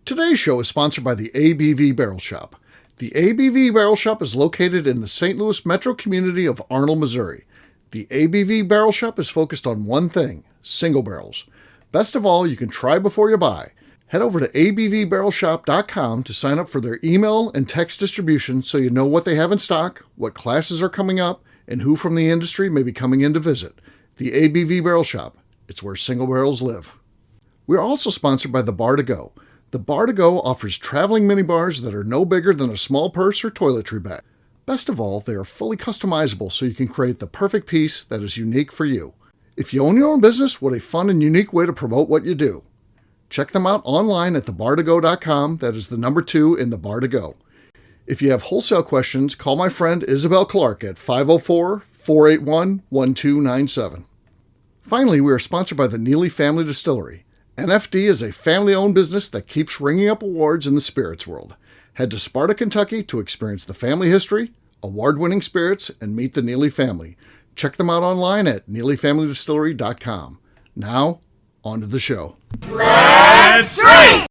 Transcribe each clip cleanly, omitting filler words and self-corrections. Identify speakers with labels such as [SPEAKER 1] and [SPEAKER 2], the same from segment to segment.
[SPEAKER 1] Today's show is sponsored by the ABV Barrel Shop. The ABV Barrel Shop is located in the St. Louis metro community of Arnold, Missouri. The ABV Barrel Shop is focused on one thing, single barrels. Best of all, you can try before you buy. Head over to abvbarrelshop.com to sign up for their email and text distribution so you know what they have in stock, what classes are coming up, and who from the industry may be coming in to visit. The ABV Barrel Shop. It's where single barrels live. We are also sponsored by the Bar to Go. The Bar to Go offers traveling minibars that are no bigger than a small purse or toiletry bag. Best of all, they are fully customizable so you can create the perfect piece that is unique for you. If you own your own business, what a fun and unique way to promote what you do. Check them out online at thebar2go.com. That is the number 2 in the Bar to Go. If you have wholesale questions, call my friend Isabel Clark at 504-481-1297. Finally, we are sponsored by the Neely Family Distillery. NFD is a family-owned business that keeps ringing up awards in the spirits world. Head to Sparta, Kentucky to experience the family history, award-winning spirits, and meet the Neely family. Check them out online at neelyfamilydistillery.com. Now, on to the show.
[SPEAKER 2] Let's drink!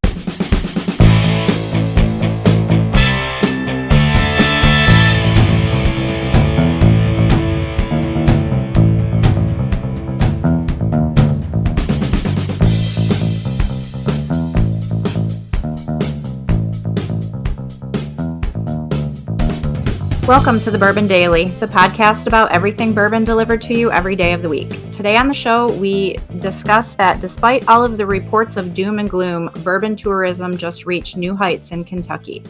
[SPEAKER 3] Welcome to the Bourbon Daily, the podcast about everything bourbon delivered to you every day of the week. Today on the show, we discuss that despite all of the reports of doom and gloom, bourbon tourism just reached new heights in Kentucky.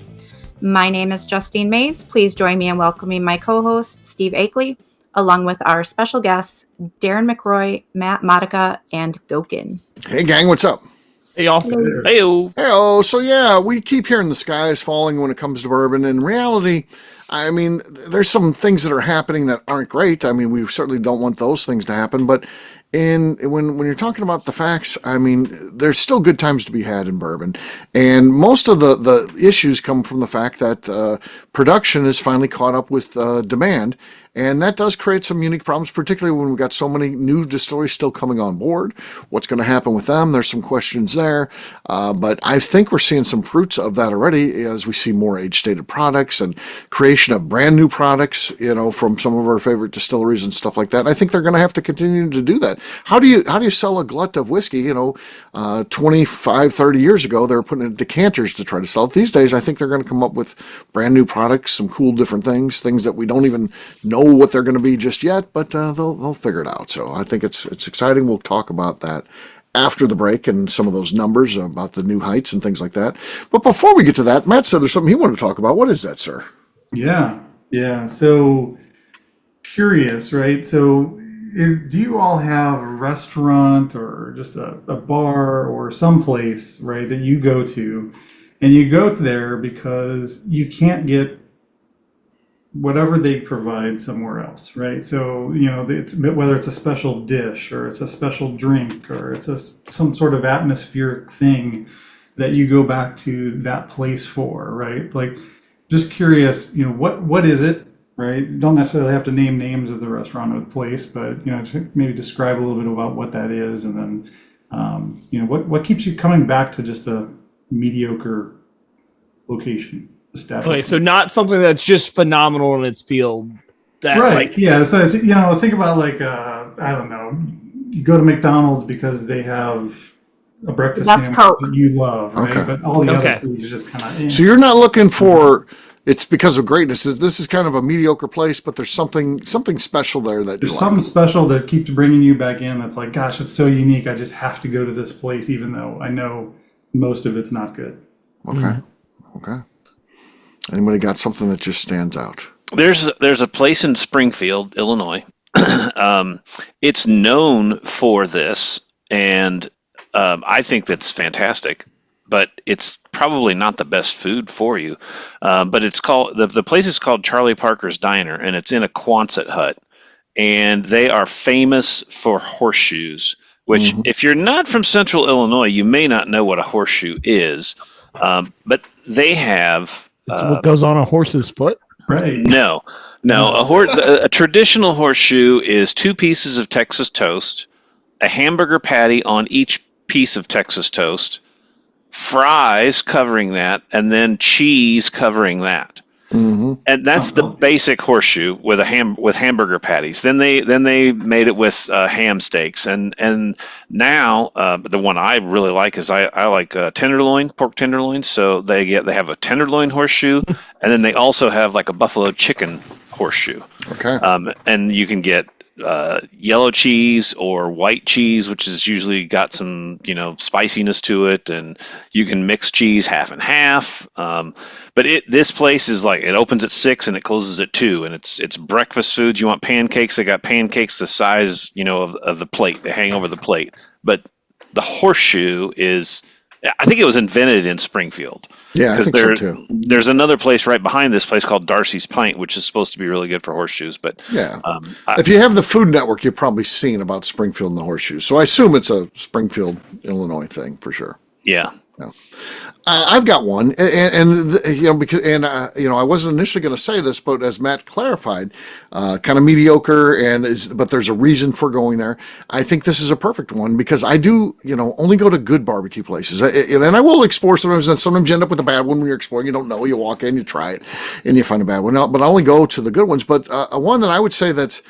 [SPEAKER 3] My name is Justine Mays. Please join me in welcoming my co-host, Steve Akeley, along with our special guests, Darren McRoy, Matt Modica, and Goeken.
[SPEAKER 1] Hey gang, what's up?
[SPEAKER 4] Hey y'all. Hey-o.
[SPEAKER 1] Hey-o. So yeah, we keep hearing the sky is falling when it comes to bourbon. In reality, I mean, there's some things that are happening that aren't great. I mean, we certainly don't want those things to happen. But when you're talking about the facts, I mean, there's still good times to be had in bourbon. And most of the issues come from the fact that production is finally caught up with demand. And that does create some unique problems, particularly when we've got so many new distilleries still coming on board. What's going to happen with them? There's some questions there. But I think we're seeing some fruits of that already as we see more age-stated products and creation of brand new products, from some of our favorite distilleries and stuff like that. And I think they're going to have to continue to do that. How do you sell a glut of whiskey? 25, 30 years ago, they were putting it in decanters to try to sell it. These days, I think they're going to come up with brand new products, some cool different things that we don't even know what they're going to be just yet, but they'll figure it out. So I think it's exciting. We'll talk about that after the break and some of those numbers about the new heights and things like that. But before we get to that, Matt said there's something he wanted to talk about. What is that, sir?
[SPEAKER 5] Yeah. So curious, right? So do you all have a restaurant or just a bar or someplace, right, that you go to, and you go there because you can't get whatever they provide somewhere else, right? So, whether it's a special dish or it's a special drink or it's some sort of atmospheric thing that you go back to that place for, right? Like, just curious, what is it, right? Don't necessarily have to name names of the restaurant or the place, but, maybe describe a little bit about what that is, and then, what keeps you coming back to just a mediocre location?
[SPEAKER 4] Okay, so not something that's just phenomenal in its field.
[SPEAKER 5] Right. Yeah. So it's, think about I don't know, you go to McDonald's because they have a breakfast sandwich that you love, right?
[SPEAKER 1] Okay.
[SPEAKER 5] But all the other food is just kind of.
[SPEAKER 1] So you're not looking for it's because of greatness. This is kind of a mediocre place, but there's something special there that
[SPEAKER 5] there's something special that keeps bringing you back in. That's like, gosh, it's so unique. I just have to go to this place, even though I know most of it's not good.
[SPEAKER 1] Okay. Okay. Anybody got something that just stands out?
[SPEAKER 2] There's a place in Springfield, Illinois. It's known for this, and I think that's fantastic. But it's probably not the best food for you. But it's called the place is called Charlie Parker's Diner, and it's in a Quonset hut, and they are famous for horseshoes. Which, if you're not from Central Illinois, you may not know what a horseshoe is. But they have.
[SPEAKER 4] It's what goes on a horse's foot?
[SPEAKER 5] Right.
[SPEAKER 2] No. A traditional horseshoe is 2 pieces of Texas toast, a hamburger patty on each piece of Texas toast, fries covering that, and then cheese covering that.
[SPEAKER 1] Mm-hmm.
[SPEAKER 2] And that's the basic horseshoe with with hamburger patties. Then they made it with ham steaks, and now the one I really like is I like pork tenderloin. So they have a tenderloin horseshoe, and then they also have like a buffalo chicken horseshoe.
[SPEAKER 1] Okay.
[SPEAKER 2] And you can get yellow cheese or white cheese, which has usually got some spiciness to it, and you can mix cheese half and half. But this place is like, it opens at 6 and it closes at 2, and it's breakfast foods. You want pancakes? They got pancakes the size of the plate. They hang over the plate. But the horseshoe is, I think it was invented in Springfield.
[SPEAKER 1] Yeah, I think so too.
[SPEAKER 2] There's another place right behind this place called Darcy's Pint, which is supposed to be really good for horseshoes. But
[SPEAKER 1] yeah, if you have the Food Network, you've probably seen about Springfield and the horseshoes. So I assume it's a Springfield, Illinois thing for sure.
[SPEAKER 2] Yeah.
[SPEAKER 1] Yeah. I've got one, and I wasn't initially going to say this, but as Matt clarified, kind of mediocre, but there's a reason for going there. I think this is a perfect one because I do, only go to good barbecue places, and I will explore sometimes. And sometimes you end up with a bad one when you're exploring. You don't know. You walk in, you try it, and you find a bad one. But I only go to the good ones. But one that I would say that's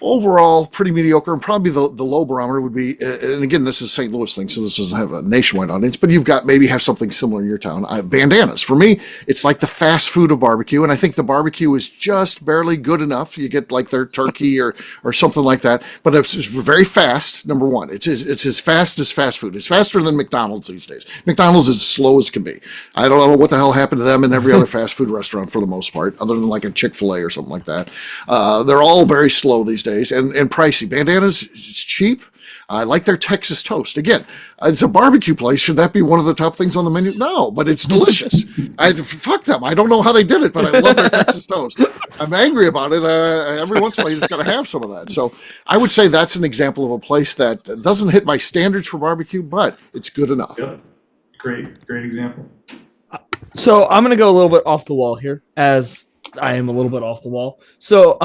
[SPEAKER 1] overall pretty mediocre, and probably the low barometer would be, and again, this is a St. Louis thing, so this doesn't have a nationwide audience, but you've got maybe have something similar in your town. Bandanas. For me, it's like the fast food of barbecue, and I think the barbecue is just barely good enough. You get like their turkey or something like that, but it's very fast, number one. It's as fast as fast food. It's faster than McDonald's these days. McDonald's is as slow as can be. I don't know what the hell happened to them and every other fast food restaurant for the most part, other than like a Chick-fil-A or something like that. They're all very slow these days. And pricey. Bandanas is cheap. I like their Texas toast. Again, it's a barbecue place. Should that be one of the top things on the menu? No, but it's delicious. Fuck them. I don't know how they did it, but I love their Texas toast. I'm angry about it. Every once in a while, you just got to have some of that. So I would say that's an example of a place that doesn't hit my standards for barbecue, but it's good enough.
[SPEAKER 5] Yep. Great example.
[SPEAKER 4] So I'm going to go a little bit off the wall here, as I am a little bit off the wall. So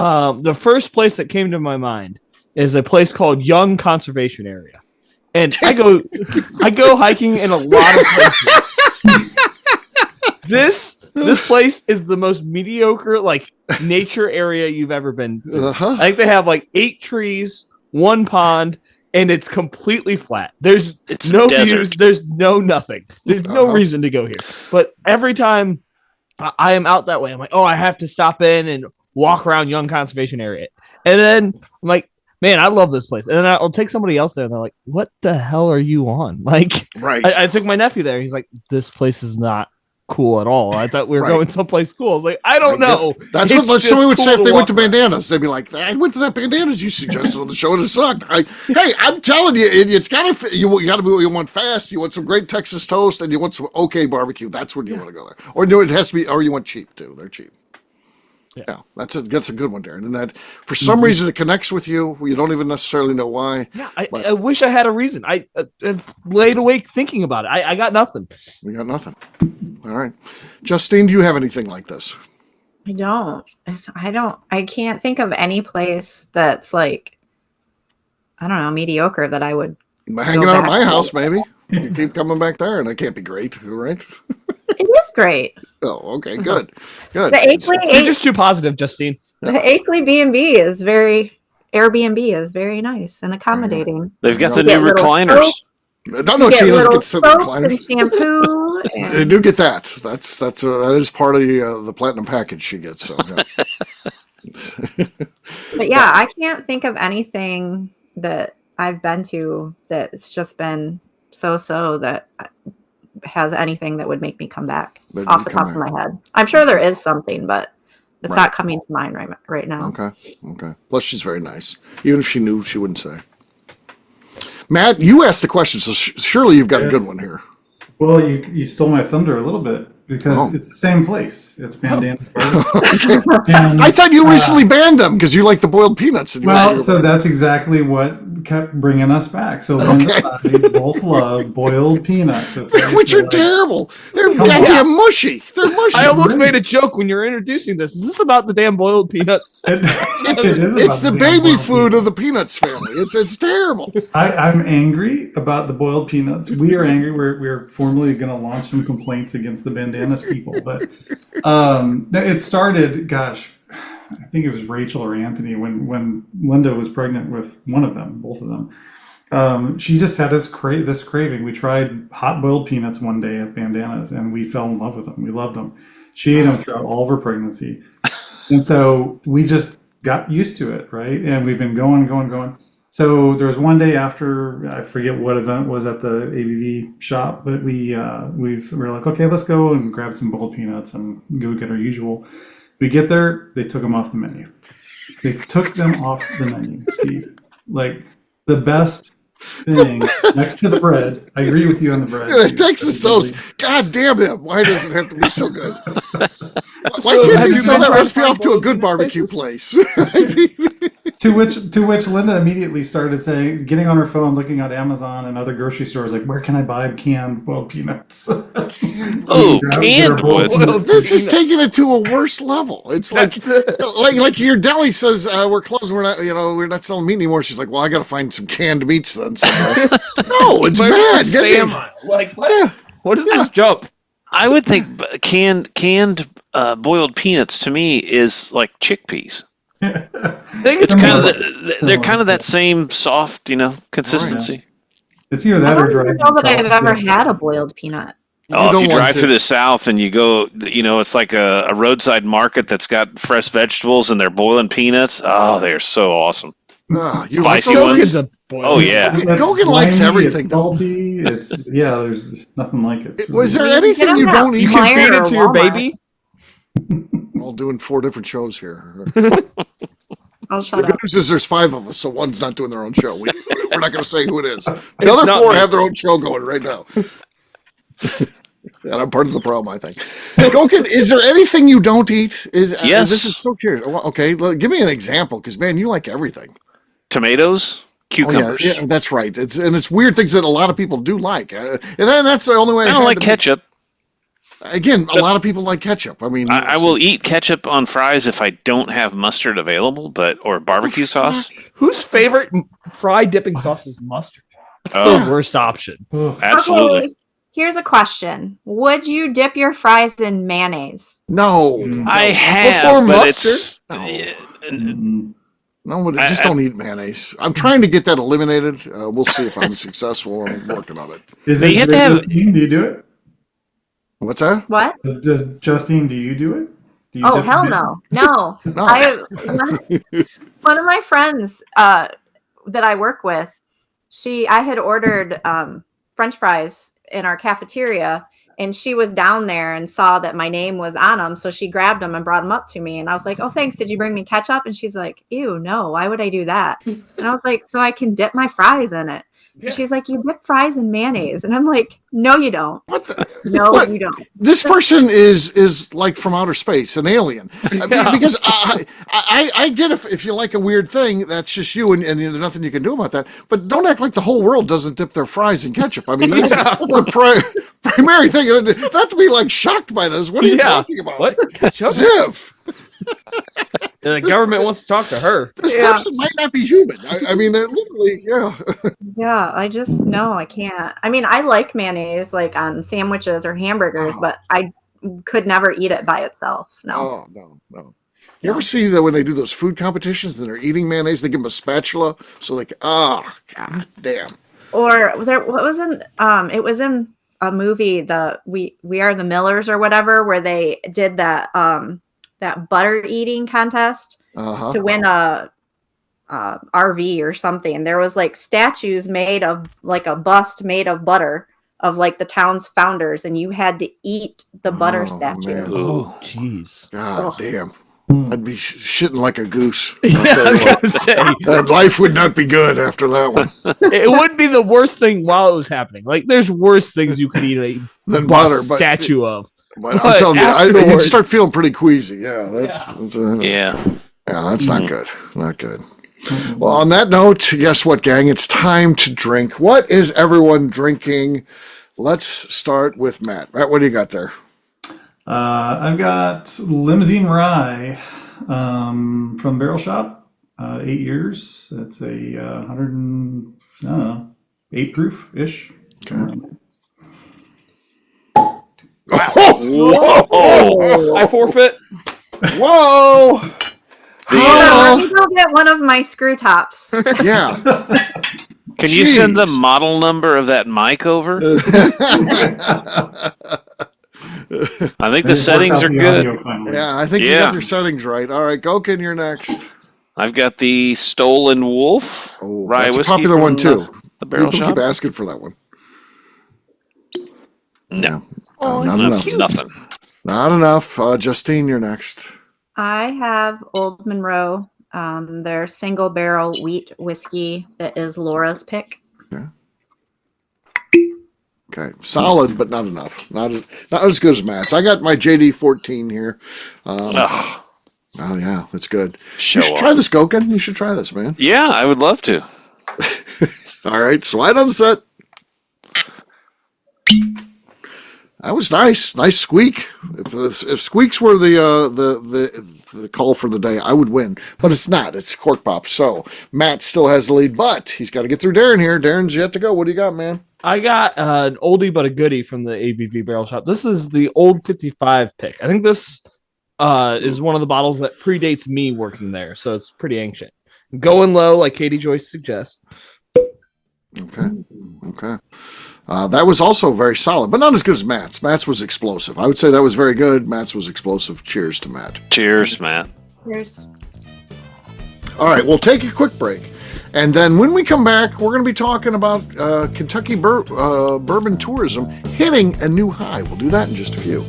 [SPEAKER 4] the first place that came to my mind is a place called Young Conservation Area. And I go hiking in a lot of places. This place is the most mediocre nature area you've ever been to.
[SPEAKER 1] Uh-huh.
[SPEAKER 4] I think they have 8 trees, 1 pond, and it's completely flat. There's no views, there's no nothing. There's no reason to go here. But every time I am out that way, I'm like, oh, I have to stop in and walk around Young Conservation Area. And then I'm like, man, I love this place. And then I'll take somebody else there, and they're like, what the hell are you on? Right. I took my nephew there. He's like, this place is not cool at all. I thought we were going someplace cool. I was like, I don't know.
[SPEAKER 1] That's what somebody would say if they went to Bandanas. They'd be like, I went to that Bandanas you suggested on the show and it sucked. Hey, I'm telling you, it's got to, you got to be what you want fast. You want some great Texas toast and you want some okay barbecue. That's when you want to go there. Or it has to be, or you want cheap too. They're cheap. Yeah, that's a good one, Darren. And that for some reason it connects with you. You don't even necessarily know why.
[SPEAKER 4] Yeah, I wish I had a reason. I laid awake thinking about it. I got nothing.
[SPEAKER 1] We got nothing. All right, Justine, do you have anything like this?
[SPEAKER 3] I don't. I can't think of any place that's mediocre that I would.
[SPEAKER 1] Hanging out at my house, maybe. You keep coming back there, and it can't be great, right?
[SPEAKER 3] It is great.
[SPEAKER 1] Oh, okay, good.
[SPEAKER 4] You're just too positive, Justine.
[SPEAKER 3] The Akeley Airbnb is very nice and accommodating.
[SPEAKER 2] They've got the new recliners.
[SPEAKER 1] No, Sheila's get some recliners.
[SPEAKER 3] And shampoo.
[SPEAKER 1] They do get that. That is part of the platinum package she gets. So, yeah.
[SPEAKER 3] But yeah, I can't think of anything that I've been to that's just been so that has anything that would make me come back off the top of my head. I'm sure there is something, but it's not coming to mind right now.
[SPEAKER 1] Okay. Plus, she's very nice. Even if she knew, she wouldn't say. Matt, you asked the question, so surely you've got a good one here.
[SPEAKER 5] Well, you stole my thunder a little bit because it's the same place. It's Bandana.
[SPEAKER 1] I thought you recently banned them because you like the boiled peanuts.
[SPEAKER 5] So that's exactly what kept bringing us back. So Linda and I both love boiled peanuts.
[SPEAKER 1] Which are terrible. They're goddamn mushy. They're mushy.
[SPEAKER 4] I almost made a joke when you're introducing this. Is this about the damn boiled peanuts?
[SPEAKER 1] It's the baby food of the peanuts family. It's terrible.
[SPEAKER 5] I'm angry about the boiled peanuts. We are angry. We're formally going to launch some complaints against the bandanas people. But it started, gosh, I think it was Rachel or Anthony when Linda was pregnant with one of them, both of them. She just had this craving. We tried hot boiled peanuts one day at Bandanas, and we fell in love with them. We loved them. She ate them throughout all of her pregnancy, and so we just got used to it, right? And we've been going. So there was one day after, I forget what event was at the ABV shop, but we were like, okay, let's go and grab some boiled peanuts and go get our usual. We get there, they took them off the menu. They took them off the menu, Steve. Like, the best thing next to the bread. I agree with you on the bread.
[SPEAKER 1] Yeah, Texas toast. God damn it. Why does it have to be so good? Why can't they sell that recipe off to a good barbecue place?
[SPEAKER 5] To which Linda immediately started saying, getting on her phone, looking at Amazon and other grocery stores, like, where can I buy canned boiled peanuts?
[SPEAKER 2] Canned boiled.
[SPEAKER 1] This is taking it to a worse level. It's like your deli says we're closed. We're not selling meat anymore. She's like, well, I got to find some canned meats then. No, it's bad.
[SPEAKER 4] Spam. Like what? Yeah. What is this jump?
[SPEAKER 2] I would think canned boiled peanuts to me is like chickpeas. It's kind of they're kind of that same soft, consistency.
[SPEAKER 5] Right. It's either that or dry.
[SPEAKER 3] I don't know that I've ever had a boiled peanut.
[SPEAKER 2] Oh, if you drive through the South and you go, it's like a roadside market that's got fresh vegetables and they're boiling peanuts. Oh, they're so awesome.
[SPEAKER 1] You like
[SPEAKER 2] those ones? Oh yeah,
[SPEAKER 1] Goeken likes everything.
[SPEAKER 5] It's salty. There's just nothing like it.
[SPEAKER 1] Was there anything you don't eat?
[SPEAKER 4] You can feed it to your baby.
[SPEAKER 1] All doing 4 different shows here.
[SPEAKER 3] I'll shut
[SPEAKER 1] the good
[SPEAKER 3] up.
[SPEAKER 1] news is there's 5 of us, so one's not doing their own show. We're not going to say who it is. The other 4 have their own show going right now. And I'm part of the problem, I think. Goeken, is there anything you don't eat?
[SPEAKER 2] Yes.
[SPEAKER 1] This is so curious. Okay, give me an example, because, man, you like everything.
[SPEAKER 2] Tomatoes, cucumbers.
[SPEAKER 1] Oh, yeah, that's right. It's weird things that a lot of people do like. And then that's the only way.
[SPEAKER 2] I don't like ketchup.
[SPEAKER 1] Again, a lot of people like ketchup. I mean,
[SPEAKER 2] I will eat ketchup on fries if I don't have mustard available, or barbecue sauce.
[SPEAKER 4] Whose favorite fry dipping sauce is mustard? It's the worst option.
[SPEAKER 2] Absolutely.
[SPEAKER 3] Okay, here's a question: would you dip your fries in mayonnaise?
[SPEAKER 1] No.
[SPEAKER 2] I have,
[SPEAKER 4] before
[SPEAKER 2] but
[SPEAKER 4] mustard?
[SPEAKER 1] No, just don't eat mayonnaise. I'm trying to get that eliminated. We'll see if I'm successful. I'm working on it.
[SPEAKER 5] You have to have. Do you do it?
[SPEAKER 1] What's that?
[SPEAKER 3] What?
[SPEAKER 5] Justine, do you do it?
[SPEAKER 3] Oh, hell no. No. One of my friends that I work with, I had ordered French fries in our cafeteria, and she was down there and saw that my name was on them. So she grabbed them and brought them up to me. And I was like, oh, thanks. Did you bring me ketchup? And she's like, ew, no. Why would I do that? And I was like, so I can dip my fries in it. Yeah. She's like, you dip fries in mayonnaise. And I'm like, no, you don't. You don't.
[SPEAKER 1] This person is like from outer space, an alien. Because I get if you like a weird thing, that's just you, and there's nothing you can do about that. But don't act like the whole world doesn't dip their fries in ketchup. I mean, that's a primary thing. Not to be like shocked by this. What are you talking about?
[SPEAKER 4] What? Ketchup?
[SPEAKER 1] Ziv.
[SPEAKER 4] The government wants to talk to her.
[SPEAKER 1] This person might not be human. I mean, they're literally,
[SPEAKER 3] Yeah, I can't. I mean, I like mayonnaise, like on sandwiches or hamburgers, but I could never eat it by itself. No.
[SPEAKER 1] Oh, no. You ever see that when they do those food competitions and they're eating mayonnaise, they give them a spatula, so god damn.
[SPEAKER 3] Or it was in a movie, We Are the Millers or whatever, where they did that butter eating contest to win a RV or something. There was like statues made of like a bust made of butter of like the town's founders, and you had to eat the butter statue.
[SPEAKER 1] Man.
[SPEAKER 4] Oh, jeez.
[SPEAKER 1] God damn. I'd be shitting like a goose.
[SPEAKER 4] I was going to say.
[SPEAKER 1] Life would not be good after that one.
[SPEAKER 4] It wouldn't be the worst thing while it was happening. Like, there's worse things you could eat
[SPEAKER 1] than butter,
[SPEAKER 4] statue of.
[SPEAKER 1] But I'm telling you, you'd start feeling pretty queasy. Yeah, that's not good. Not good. Well, on that note, guess what, gang? It's time to drink. What is everyone drinking? Let's start with Matt. Matt, what do you got there?
[SPEAKER 5] I've got Limousine Rye from Barrel Shop, 8 years. It's a 8 proof-ish.
[SPEAKER 1] Okay.
[SPEAKER 2] Whoa!
[SPEAKER 4] I forfeit.
[SPEAKER 1] Whoa!
[SPEAKER 3] Let me go get one of my screw tops.
[SPEAKER 1] Yeah.
[SPEAKER 2] Can you send the model number of that mic over? I think the settings are good.
[SPEAKER 1] Yeah, I think you got your settings right. All right, Goeken, you're next.
[SPEAKER 2] I've got the Stolen Wolf. Rye
[SPEAKER 1] That's a
[SPEAKER 2] whiskey
[SPEAKER 1] popular one, too.
[SPEAKER 2] The Barrel
[SPEAKER 1] People
[SPEAKER 2] Shop.
[SPEAKER 1] keep asking for that one.
[SPEAKER 2] No.
[SPEAKER 1] Not
[SPEAKER 2] That's
[SPEAKER 1] enough.
[SPEAKER 2] nothing.
[SPEAKER 1] Not enough. Justine, you're next.
[SPEAKER 3] I have Old Monroe, their single barrel wheat whiskey that is Laura's pick.
[SPEAKER 1] Okay, solid, but not enough. Not as good as Matt's. I got my JD 14 here. Oh yeah, that's good. You should try this, Goeken. You should try this, man.
[SPEAKER 2] Yeah, I would love to.
[SPEAKER 1] All right, slide on the set. That was nice. Nice squeak. If squeaks were the call for the day, I would win. But it's not. It's Cork Pop. So Matt still has the lead, but he's got to get through Darren here. Darren's yet to go. What do you got, man?
[SPEAKER 4] I got an oldie but a goodie from the ABV Barrel Shop. This is the old 55 pick. I think this is one of the bottles that predates me working there, so it's pretty ancient. Going low, like Katie Joyce suggests.
[SPEAKER 1] Okay. That was also very solid, but not as good as Matt's. Matt's was explosive. I would say that was very good. Matt's was explosive. Cheers to Matt.
[SPEAKER 2] Cheers, Matt.
[SPEAKER 3] Cheers.
[SPEAKER 1] All right, we'll take a quick break. And then when we come back, we're going to be talking about Kentucky bourbon tourism hitting a new high. We'll do that in just a few.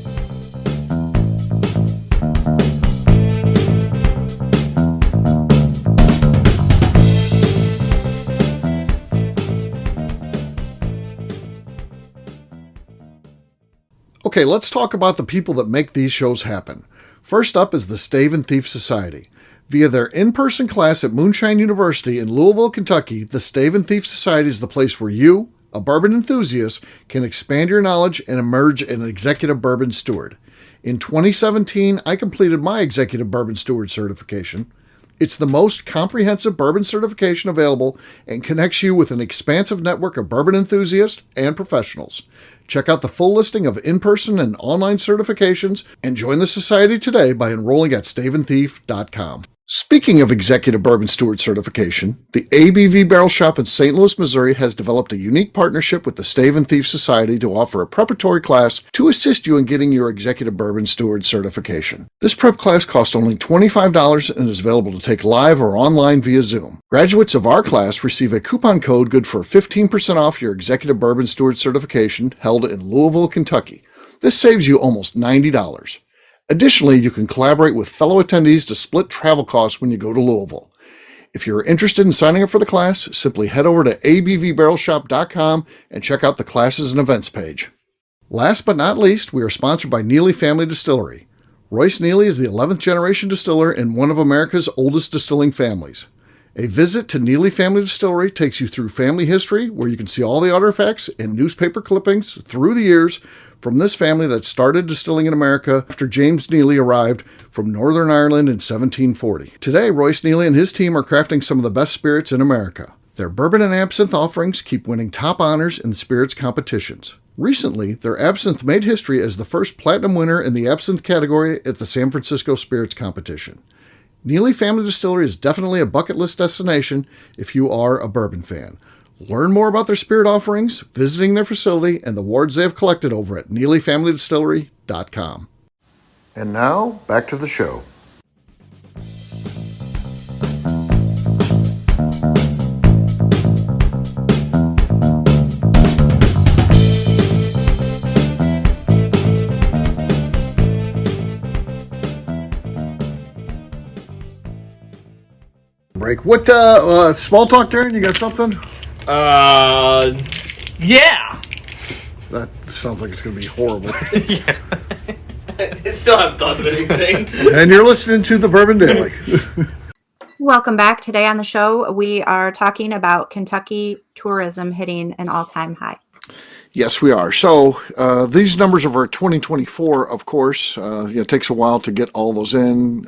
[SPEAKER 1] Okay, let's talk about the people that make these shows happen. First up is the Stave and Thief Society. Via their in-person class at Moonshine University in Louisville, Kentucky, the Stave and Thief Society is the place where you, a bourbon enthusiast, can expand your knowledge and emerge an executive bourbon steward. In 2017, I completed my executive bourbon steward certification. It's the most comprehensive bourbon certification available and connects you with an expansive network of bourbon enthusiasts and professionals. Check out the full listing of in-person and online certifications and join the society today by enrolling at staveandthief.com. Speaking of executive bourbon steward certification, the ABV Barrel Shop in St. Louis, Missouri has developed a unique partnership with the Stave and Thief Society to offer a preparatory class to assist you in getting your executive bourbon steward certification. This prep class costs only $25 and is available to take live or online via Zoom. Graduates of our class receive a coupon code good for 15% off your executive bourbon steward certification held in Louisville, Kentucky. This saves you almost $90. Additionally, you can collaborate with fellow attendees to split travel costs when you go to Louisville. If you're interested in signing up for the class, simply head over to abvbarrelshop.com and check out the classes and events page. Last but not least, we are sponsored by Neely Family Distillery. Royce Neely is the 11th generation distiller in one of America's oldest distilling families. A visit to Neely Family Distillery takes you through family history, where you can see all the artifacts and newspaper clippings through the years from this family that started distilling in America after James Neely arrived from Northern Ireland in 1740. Today, Royce Neely and his team are crafting some of the best spirits in America. Their bourbon and absinthe offerings keep winning top honors in the spirits competitions. Recently, their absinthe made history as the first platinum winner in the absinthe category at the San Francisco Spirits Competition. Neely Family Distillery is definitely a bucket list destination if you are a bourbon fan. Learn more about their spirit offerings, visiting their facility, and the awards they have collected over at NeelyFamilyDistillery.com. And now, back to the show. Break. What, small talk, Darren? You got something?
[SPEAKER 6] Yeah.
[SPEAKER 1] That sounds like it's going to be horrible.
[SPEAKER 6] I still haven't thought of anything.
[SPEAKER 1] And you're listening to the Bourbon Daily.
[SPEAKER 3] Welcome back. Today on the show, we are talking about Kentucky tourism hitting an all-time high.
[SPEAKER 1] Yes, we are. So these numbers are for 2024, of course. It takes a while to get all those in,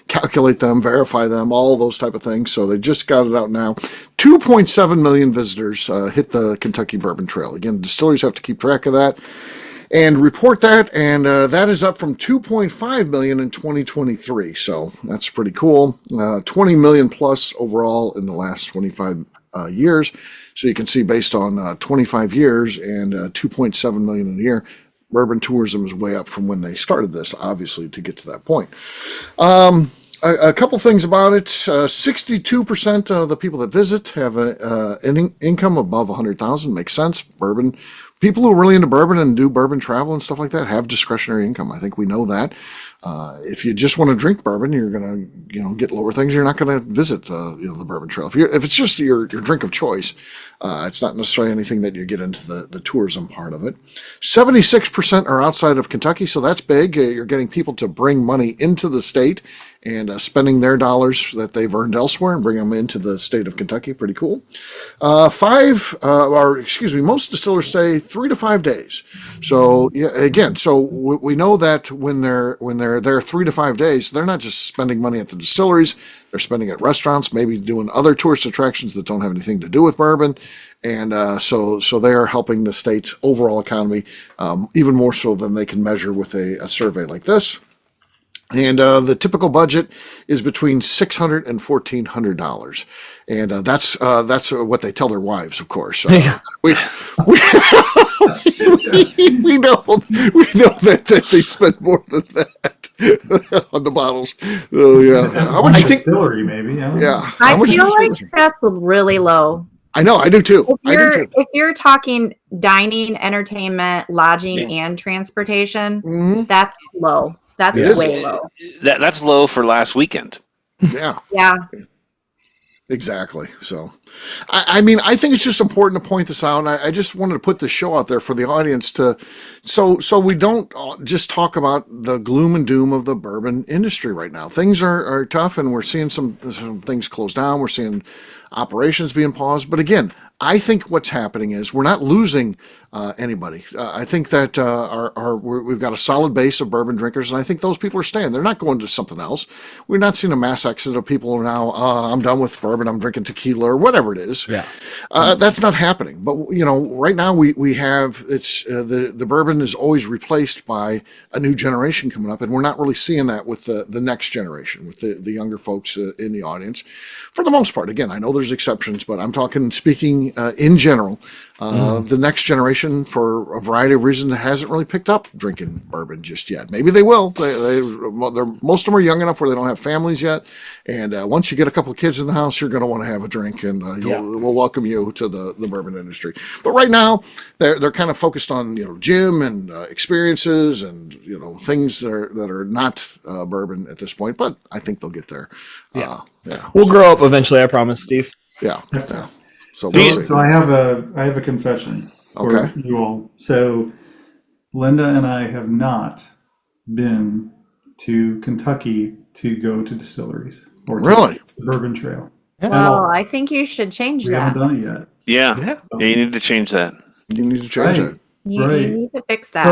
[SPEAKER 1] calculate them, verify them, all those type of things. So they just got it out now. 2.7 million visitors hit the Kentucky Bourbon Trail. Again, distilleries have to keep track of that and report that, and that is up from 2.5 million in 2023. So that's pretty cool. 20 million plus overall in the last 25 years. So you can see based on 25 years and 2.7 million in a year, bourbon tourism is way up from when they started this, obviously, to get to that point. A couple things about it. 62% of the people that visit have an income above 100,000. Makes sense. Bourbon. People who are really into bourbon and do bourbon travel and stuff like that have discretionary income. I think we know that. If you just want to drink bourbon, you're going to, get lower things. You're not going to visit, the bourbon trail. If it's just your drink of choice, it's not necessarily anything that you get into the tourism part of it. 76% are outside of Kentucky, so that's big. You're getting people to bring money into the state and spending their dollars that they've earned elsewhere and bring them into the state of Kentucky. Pretty cool. Most distillers say 3 to 5 days. So again, we know that when they're there 3 to 5 days, they're not just spending money at the distilleries. They're spending at restaurants, maybe doing other tourist attractions that don't have anything to do with bourbon. And so they are helping the state's overall economy even more so than they can measure with a survey like this. And the typical budget is between $600 and $1,400, and that's what they tell their wives, of course. We know that they spend more than that on the bottles. Oh yeah,
[SPEAKER 5] how much distillery maybe?
[SPEAKER 1] Yeah,
[SPEAKER 3] I feel like that's really low.
[SPEAKER 1] I know, I do too.
[SPEAKER 3] If you're talking dining, entertainment, lodging, and transportation, that's low. That's way low.
[SPEAKER 2] That's low for last weekend.
[SPEAKER 1] Yeah.
[SPEAKER 3] Yeah.
[SPEAKER 1] Exactly. So, I mean, I think it's just important to point this out. And I just wanted to put this show out there for the audience so we don't just talk about the gloom and doom of the bourbon industry right now. Things are tough, and we're seeing some things close down. We're seeing operations being paused. But again, I think what's happening is we're not losing anybody. I think that we've got a solid base of bourbon drinkers, and I think those people are staying. They're not going to something else. We're not seeing a mass exit of people who are now, I'm done with bourbon, I'm drinking tequila or whatever it is.
[SPEAKER 4] Yeah.
[SPEAKER 1] That's not happening. But, right now we have, the bourbon is always replaced by a new generation coming up, and we're not really seeing that with the next generation, with the younger folks in the audience. For the most part, again, I know there's exceptions, but I'm speaking in general. The next generation, for a variety of reasons, hasn't really picked up drinking bourbon just yet. Maybe they will. Most of them are young enough where they don't have families yet. And once you get a couple of kids in the house, you're going to want to have a drink, and we'll welcome you to the bourbon industry. But right now, they're kind of focused on gym and experiences and things that are not bourbon at this point. But I think they'll get there.
[SPEAKER 4] We'll grow up eventually. I promise, Steve.
[SPEAKER 1] Yeah.
[SPEAKER 5] So I have a confession for you all. So Linda and I have not been to Kentucky to go to distilleries or to the Bourbon Trail.
[SPEAKER 3] Well, I think you should change that.
[SPEAKER 5] We haven't done it yet.
[SPEAKER 2] Yeah, you need to change that.
[SPEAKER 1] You need to change it.
[SPEAKER 3] You need to fix that.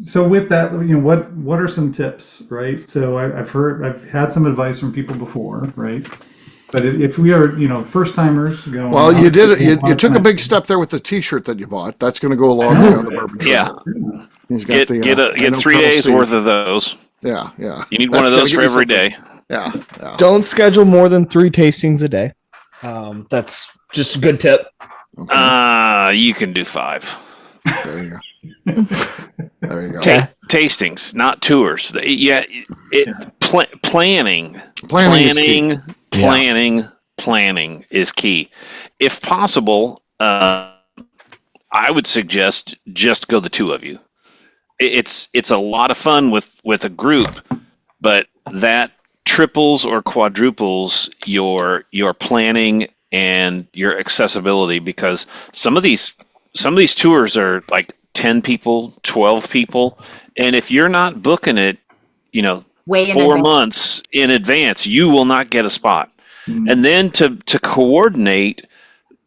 [SPEAKER 5] So with that, what are some tips, right? So I've had some advice from people before, right? But if we are, first timers going.
[SPEAKER 1] Well, you did it. You took a big step there with the T-shirt that you bought. That's going to go a long way on the bourbon trail.
[SPEAKER 2] Yeah.
[SPEAKER 1] He's got
[SPEAKER 2] get 3 days worth of those.
[SPEAKER 1] Yeah.
[SPEAKER 2] You need one of those for every day.
[SPEAKER 1] Yeah.
[SPEAKER 4] Don't schedule more than 3 tastings a day. That's just a good tip.
[SPEAKER 2] Okay. You can do 5.
[SPEAKER 1] There you go. There you go.
[SPEAKER 2] Tastings, not tours. Planning is key. If possible, I would suggest just go the 2 of you. It's a lot of fun with a group, but that triples or quadruples your planning and your accessibility, because some of these tours are like 10 people, 12 people, and if you're not booking it, 4 months in advance, you will not get a spot. And then to coordinate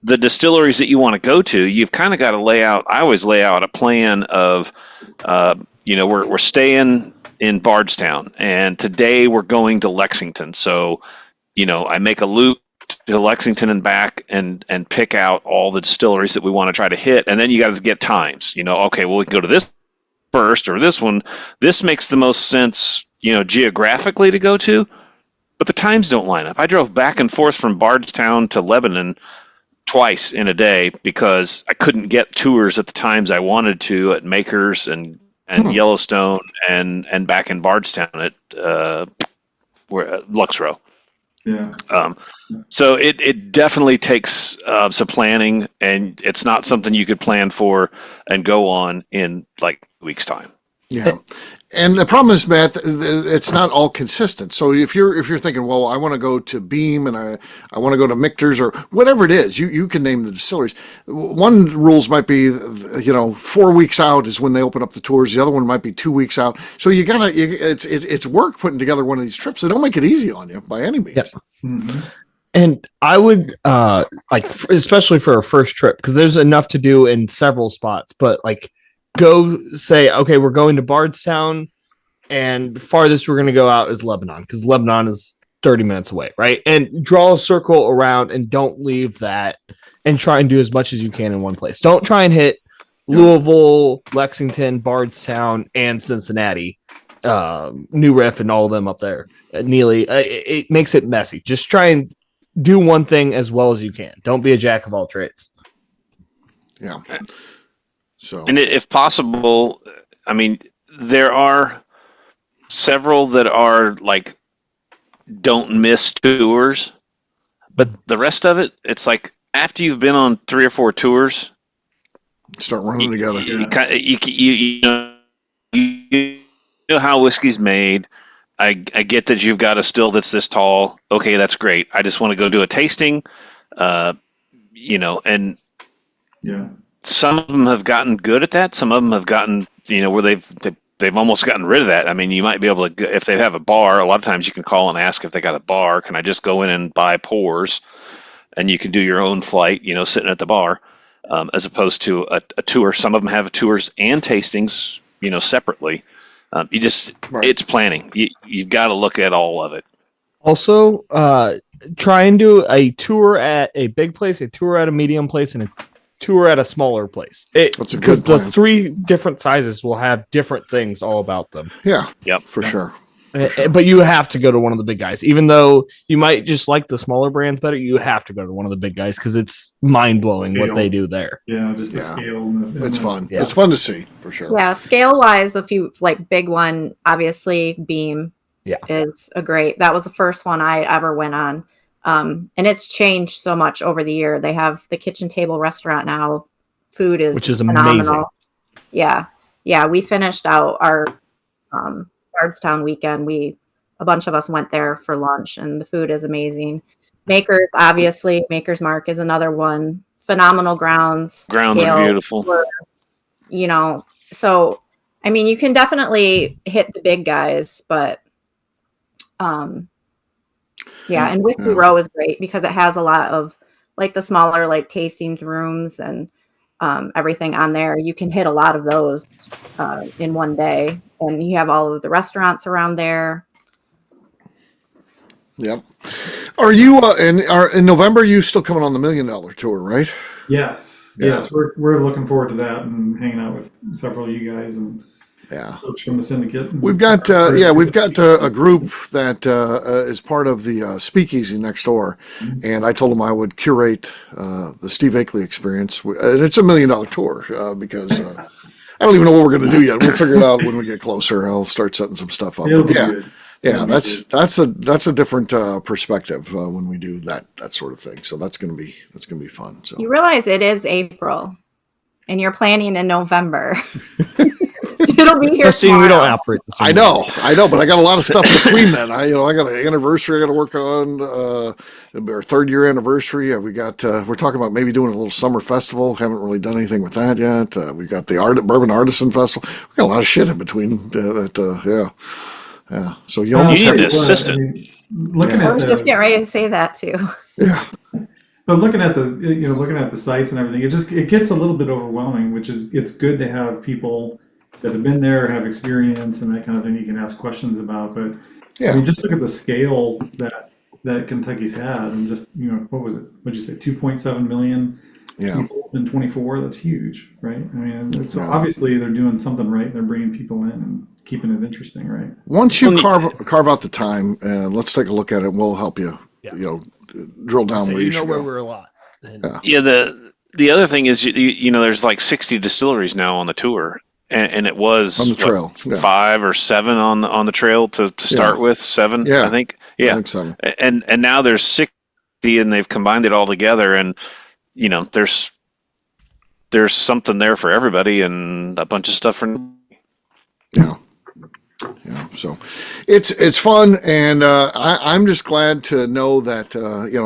[SPEAKER 2] the distilleries that you want to go to, you've kind of got to I always lay out a plan of, we're staying in Bardstown, and today we're going to Lexington. So, I make a loop to Lexington and back and pick out all the distilleries that we want to try to hit. And then you got to get times, okay, well, we can go to this first or this one. This makes the most sense, geographically to go to, but the times don't line up. I drove back and forth from Bardstown to Lebanon twice in a day because I couldn't get tours at the times I wanted to at Makers and Yellowstone and back in Bardstown at Lux Row.
[SPEAKER 5] Yeah.
[SPEAKER 2] So it definitely takes some planning, and it's not something you could plan for and go on in like a week's time.
[SPEAKER 1] Yeah. And the problem is, Matt, it's not all consistent. So if you're thinking, well, I want to go to Beam and I want to go to Michter's or whatever it is, you can name the distilleries. One rules might be, 4 weeks out is when they open up the tours. The other one might be 2 weeks out. So it's work putting together one of these trips. They don't make it easy on you by any means.
[SPEAKER 4] Yep. Mm-hmm. And I would especially for a first trip, because there's enough to do in several spots, but go say, okay, we're going to Bardstown, and farthest we're going to go out is Lebanon, because Lebanon is 30 minutes away, right? And draw a circle around and don't leave that, and try and do as much as you can in one place. Don't try and hit Louisville, Lexington, Bardstown, and Cincinnati, New Riff, and all of them up there. Neely, it makes it messy. Just try and do one thing as well as you can. Don't be a jack of all trades.
[SPEAKER 1] Yeah. So,
[SPEAKER 2] and if possible, I mean, there are several that are don't miss tours, but the rest of it, it's after you've been on 3 or 4 tours,
[SPEAKER 1] start running together.
[SPEAKER 2] You know how whiskey's made. I get that you've got a still that's this tall. Okay, that's great. I just want to go do a tasting, and
[SPEAKER 5] yeah.
[SPEAKER 2] Some of them have gotten good at that. Some of them have gotten, where they've almost gotten rid of that. I mean, you might be able to, if they have a bar, a lot of times you can call and ask if they got a bar. Can I just go in and buy pours? And you can do your own flight, sitting at the bar, as opposed to a tour. Some of them have tours and tastings, separately. It's planning. You've got to look at all of it.
[SPEAKER 4] Also, try and do a tour at a big place, a tour at a medium place, and a tour at a smaller place. Because the 3 different sizes will have different things all about them.
[SPEAKER 1] Yeah.
[SPEAKER 2] Yep.
[SPEAKER 1] For sure.
[SPEAKER 4] But you have to go to one of the big guys. Even though you might just like the smaller brands better, you have to go to one of the big guys because it's mind-blowing what they do
[SPEAKER 5] Yeah, just the scale.
[SPEAKER 1] It's fun. Yeah. It's fun to see, for sure.
[SPEAKER 3] Yeah, scale-wise, the few, big one, obviously, Beam is that was the first one I ever went on. And it's changed so much over the year. They have the kitchen table restaurant now. Food which is phenomenal. Amazing. Yeah. We finished out our Bardstown weekend. A bunch of us went there for lunch, and the food is amazing. Makers, obviously, Maker's Mark is another one. Phenomenal grounds.
[SPEAKER 2] Grounds are beautiful.
[SPEAKER 3] So I mean, you can definitely hit the big guys, but yeah, and Whiskey Row is great because it has a lot of the smaller tasting rooms and everything on there. You can hit a lot of those in one day, and you have all of the restaurants around there.
[SPEAKER 1] Yep. Are you in November? You still coming on the $1 Million Tour, right?
[SPEAKER 5] Yes.
[SPEAKER 1] Yeah.
[SPEAKER 5] Yes, we're looking forward to that and hanging out with several of you guys and folks from the syndicate.
[SPEAKER 1] We've got a group that is part of the Speakeasy next door, and I told them I would curate the Steve Akeley experience, and it's $1 Million Tour because I don't even know what we're going to do yet. We'll figure it out when we get closer. I'll start setting some stuff up. Yeah, that's a different perspective when we do that sort of thing. So that's gonna be fun. So
[SPEAKER 3] you realize it is April, and you're planning in November. It'll be here.
[SPEAKER 4] Justine, we don't operate the same.
[SPEAKER 1] I know, but I got a lot of stuff between then. I got an anniversary I got to work on. Our 3rd year anniversary. We're talking about maybe doing a little summer festival. Haven't really done anything with that yet. We got the Bourbon Artisan Festival. We got a lot of shit in between. Yeah. So you almost
[SPEAKER 2] need an assistant.
[SPEAKER 5] looking
[SPEAKER 3] I
[SPEAKER 5] at
[SPEAKER 3] was just getting ready to say that too.
[SPEAKER 1] Yeah.
[SPEAKER 5] but looking at the sites and everything, it gets a little bit overwhelming, which is it's good to have people that have been there, have experience, and that kind of thing you can ask questions about. But I
[SPEAKER 1] Yeah.
[SPEAKER 5] mean, just look at the scale that Kentucky's had, and just what was it? What'd you say? 2.7 million
[SPEAKER 1] Yeah.
[SPEAKER 5] people in 24. That's huge, right? I mean, so
[SPEAKER 1] Yeah.
[SPEAKER 5] obviously they're doing something right. They're bringing people in and keeping it interesting, right?
[SPEAKER 1] Once you carve out the time, let's take a look at it. We'll help you.
[SPEAKER 4] Yeah.
[SPEAKER 1] Drill down
[SPEAKER 4] So
[SPEAKER 1] where you should
[SPEAKER 4] where
[SPEAKER 1] go.
[SPEAKER 4] we're a lot. And
[SPEAKER 2] Yeah, the other thing is, there's like 60 distilleries now on the tour, and it was
[SPEAKER 1] On the trail, yeah.
[SPEAKER 2] 5 or 7 on the trail to start with, 7,
[SPEAKER 1] Yeah.
[SPEAKER 2] I think.
[SPEAKER 1] I
[SPEAKER 2] Yeah,
[SPEAKER 1] think so.
[SPEAKER 2] and now there's 60, and they've combined it all together, and there's something there for everybody, and a bunch of stuff for.
[SPEAKER 1] Yeah. Yeah, so it's fun, and I'm just glad to know that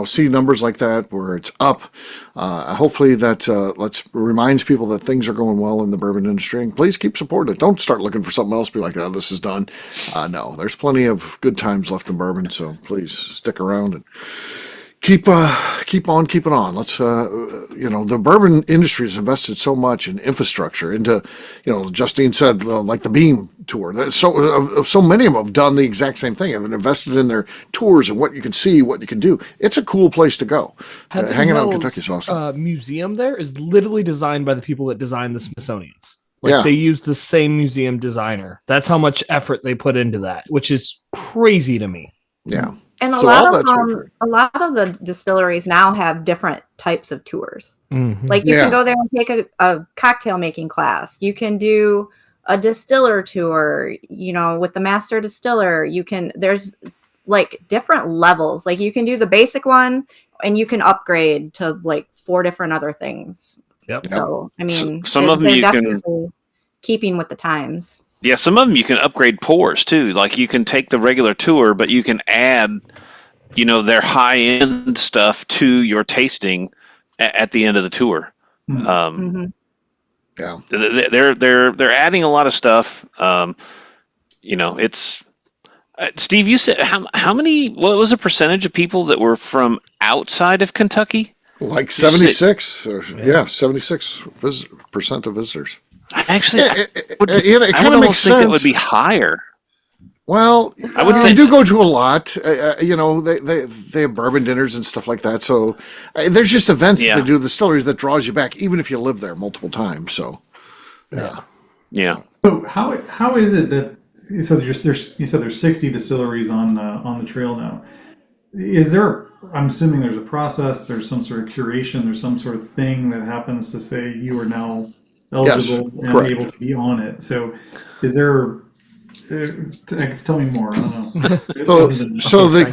[SPEAKER 1] see numbers like that where it's up. Hopefully that reminds people that things are going well in the bourbon industry, and please keep supporting it. Don't start looking for something else. Be like, oh, this is done. No, there's plenty of good times left in bourbon, so please stick around and keep on keeping on. Let's the bourbon industry has invested so much in infrastructure into, Justine said, like the Beam tour. So many of them have done the exact same thing. Have invested in their tours and what you can see, what you can do. It's a cool place to go. Hanging out in Kentucky is awesome.
[SPEAKER 4] Museum there is literally designed by the people that designed the Smithsonian's.
[SPEAKER 1] Yeah.
[SPEAKER 4] They use the same museum designer. That's how much effort they put into that, which is crazy to me.
[SPEAKER 1] Yeah.
[SPEAKER 3] And a lot of the distilleries now have different types of tours.
[SPEAKER 4] Mm-hmm.
[SPEAKER 3] Like you can go there and take a cocktail making class. You can do a distiller tour, with the master distiller. There's like different levels. Like you can do the basic one and you can upgrade to like 4 different other things.
[SPEAKER 4] Yep.
[SPEAKER 3] So, I mean,
[SPEAKER 2] some of them you can
[SPEAKER 3] keeping with the times.
[SPEAKER 2] Yeah, some of them you can upgrade pours too. Like you can take the regular tour, but you can add, their high-end stuff to your tasting at the end of the tour.
[SPEAKER 3] Mm-hmm.
[SPEAKER 1] Yeah,
[SPEAKER 2] they're adding a lot of stuff. It's Steve. You said how many? What was the percentage of people that were from outside of Kentucky?
[SPEAKER 1] Like 76. 76% of visitors.
[SPEAKER 2] Actually,
[SPEAKER 1] it kind of makes sense.
[SPEAKER 2] Think it would be higher.
[SPEAKER 1] Well,
[SPEAKER 2] I would
[SPEAKER 1] they do go to a lot. They have bourbon dinners and stuff like that. So there's just events that they do at the distilleries that draws you back, even if you live there multiple times. So,
[SPEAKER 2] yeah.
[SPEAKER 5] So how is it that you said there's 60 distilleries on the trail now? Is there? I'm assuming there's a process. There's some sort of curation. There's some sort of thing that happens to say you are now eligible and
[SPEAKER 1] correct.
[SPEAKER 5] able to be on it. So, is there? Tell me more. I don't know.
[SPEAKER 1] So the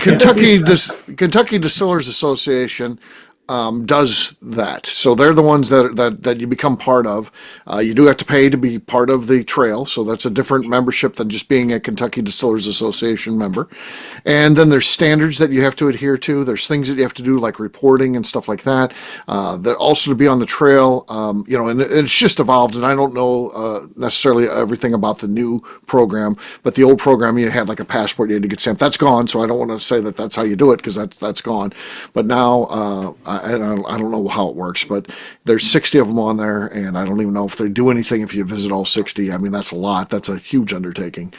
[SPEAKER 1] Kentucky Distillers Association does that. So they're the ones that you become part of. You do have to pay to be part of the trail. So that's a different membership than just being a Kentucky Distillers Association member. And then there's standards that you have to adhere to. There's things that you have to do like reporting and stuff like that. That also to be on the trail, and it's just evolved. And I don't know necessarily everything about the new program, but the old program, you had like a passport, you had to get stamped. That's gone. So I don't want to say that that's how you do it because that's gone. But now, I don't know how it works, but there's 60 of them on there, and I don't even know if they do anything if you visit all 60. I mean, that's a lot. That's a huge undertaking.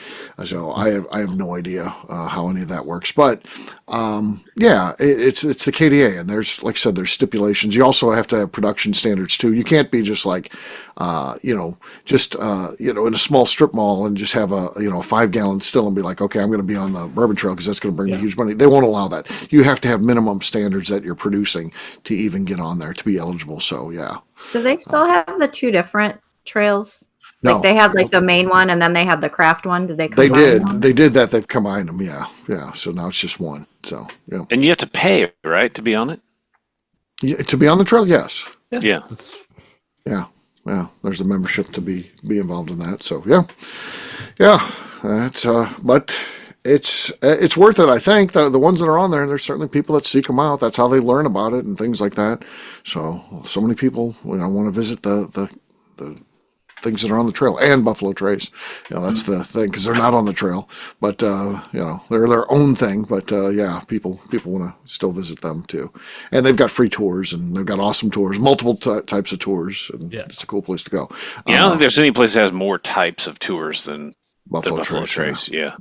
[SPEAKER 1] So I have no idea how any of that works. But it's the KDA, and there's, like I said, there's stipulations. You also have to have production standards too. You can't be just like, in a small strip mall and just have a 5-gallon still and be like, okay, I'm going to be on the bourbon trail because that's going to bring me huge money. They won't allow that. You have to have minimum standards that you're producing to even get on there to be eligible. So yeah.
[SPEAKER 3] Do they still have the 2 different trails?
[SPEAKER 1] No.
[SPEAKER 3] Like they had like the main one and then they had the craft one. Did they combine them?
[SPEAKER 1] They did that. They've combined them. Yeah. So now it's just one. So yeah.
[SPEAKER 2] And you have to pay, right, to be on it?
[SPEAKER 1] Yeah, to be on the trail, yes.
[SPEAKER 2] Yeah.
[SPEAKER 1] Yeah. There's a membership to be involved in that. So yeah. That's but it's worth it. I think the ones that are on there's certainly people that seek them out. That's how they learn about it and things like that. So many people want to visit the things that are on the trail, and Buffalo Trace. That's the thing, because they're not on the trail, but they're their own thing. But people want to still visit them too, and they've got free tours, and they've got awesome tours, multiple types of tours, and it's a cool place to go.
[SPEAKER 2] I don't think there's any place that has more types of tours than
[SPEAKER 1] Buffalo
[SPEAKER 2] Trace. Yeah.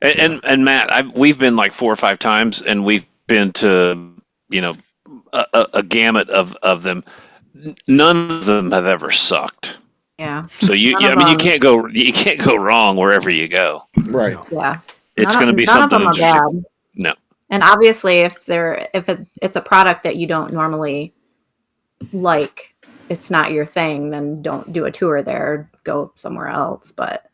[SPEAKER 1] And
[SPEAKER 2] Matt, we've been like 4 or 5 times, and we've been to a gamut of them. None of them have ever sucked.
[SPEAKER 3] Yeah.
[SPEAKER 2] So you can't go wrong wherever you go.
[SPEAKER 1] Right.
[SPEAKER 3] Yeah.
[SPEAKER 2] It's going to be something
[SPEAKER 3] none of them are bad.
[SPEAKER 2] No.
[SPEAKER 3] And obviously, if it's a product that you don't normally like, it's not your thing, then don't do a tour there. Go somewhere else. But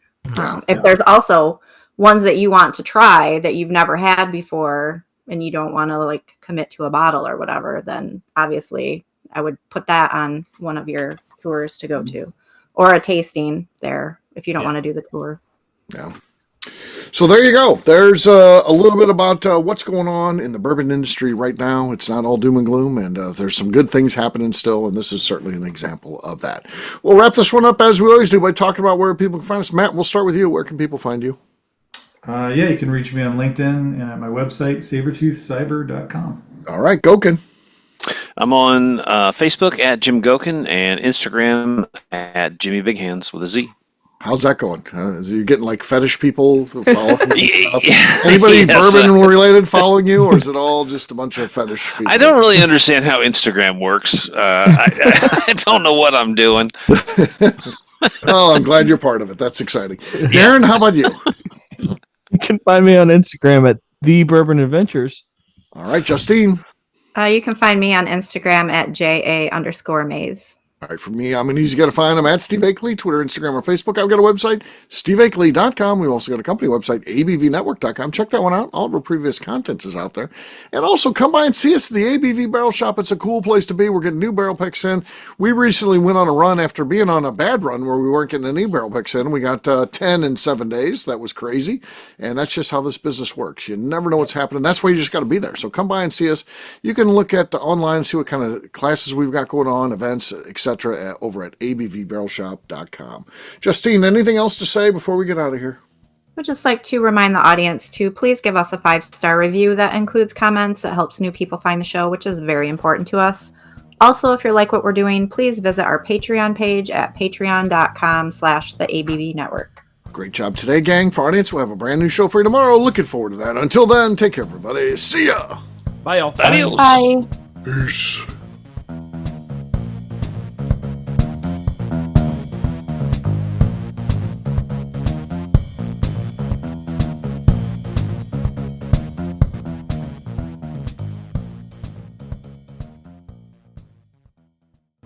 [SPEAKER 3] if there's also ones that you want to try that you've never had before, and you don't want to like commit to a bottle or whatever, then obviously I would put that on one of your tours to go to, or a tasting there if you don't want to do the tour.
[SPEAKER 1] Yeah. So there you go. There's a little bit about what's going on in the bourbon industry right now. It's not all doom and gloom, and there's some good things happening still, and this is certainly an example of that. We'll wrap this one up as we always do by talking about where people can find us. Matt, we'll start with you. Where can people find you?
[SPEAKER 5] You can reach me on LinkedIn and at my website, sabertoothcyber.com.
[SPEAKER 1] All right, Goeken.
[SPEAKER 2] I'm on Facebook at Jim Goeken and Instagram at Jimmy Big Hands with a Z.
[SPEAKER 1] How's that going? Are you getting like fetish people following you?
[SPEAKER 2] Yeah.
[SPEAKER 1] Anybody bourbon related following you, or is it all just a bunch of fetish people?
[SPEAKER 2] I don't really understand how Instagram works. I don't know what I'm doing.
[SPEAKER 1] Oh, I'm glad you're part of it. That's exciting. Darren, how about you?
[SPEAKER 4] You can find me on Instagram at The Bourbon Adventures.
[SPEAKER 1] All right, Justine.
[SPEAKER 3] You can find me on Instagram at JA_Maze.
[SPEAKER 1] All right, for me, I'm an easy guy to find. I'm at Steve Akeley, Twitter, Instagram, or Facebook. I've got a website, steveakeley.com. We've also got a company website, abvnetwork.com. Check that one out. All of our previous content is out there. And also come by and see us at the ABV Barrel Shop. It's a cool place to be. We're getting new barrel picks in. We recently went on a run after being on a bad run where we weren't getting any barrel picks in. We got 10 in 7 days. That was crazy. And that's just how this business works. You never know what's happening. That's why you just got to be there. So come by and see us. You can look at the online, see what kind of classes we've got going on, events, etc. over at abvbarrelshop.com. Justine, anything else to say before we get out of here?
[SPEAKER 3] I'd just like to remind the audience to please give us a 5-star review that includes comments. It helps new people find the show, which is very important to us. Also, if you like what we're doing, please visit our Patreon page at patreon.com/the Network.
[SPEAKER 1] Great job today, gang. For our audience, we'll have a brand new show for you tomorrow. Looking forward to that. Until then, take care, everybody. See ya.
[SPEAKER 4] Bye, y'all.
[SPEAKER 2] Adios.
[SPEAKER 3] Bye.
[SPEAKER 1] Peace.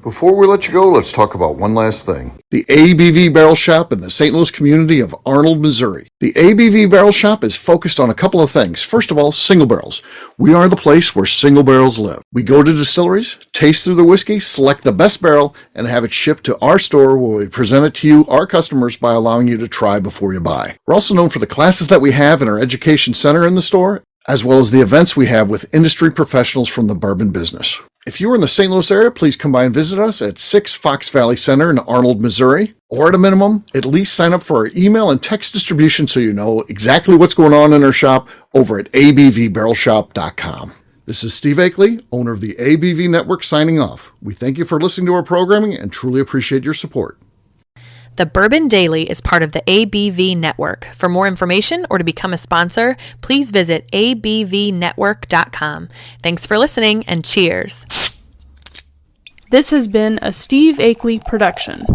[SPEAKER 1] Before we let you go, let's talk about one last thing. The ABV Barrel Shop in the St. Louis community of Arnold, Missouri. The ABV Barrel Shop is focused on a couple of things. First of all, single barrels. We are the place where single barrels live. We go to distilleries, taste through the whiskey, select the best barrel, and have it shipped to our store where we present it to you, our customers, by allowing you to try before you buy. We're also known for the classes that we have in our education center in the store, as well as the events we have with industry professionals from the bourbon business. If you are in the St. Louis area, please come by and visit us at 6 Fox Valley Center in Arnold, Missouri. Or at a minimum, at least sign up for our email and text distribution so you know exactly what's going on in our shop over at abvbarrelshop.com. This is Steve Akeley, owner of the ABV Network, signing off. We thank you for listening to our programming and truly appreciate your support.
[SPEAKER 6] The Bourbon Daily is part of the ABV Network. For more information or to become a sponsor, please visit abvnetwork.com. Thanks for listening and cheers.
[SPEAKER 7] This has been a Steve Akeley production.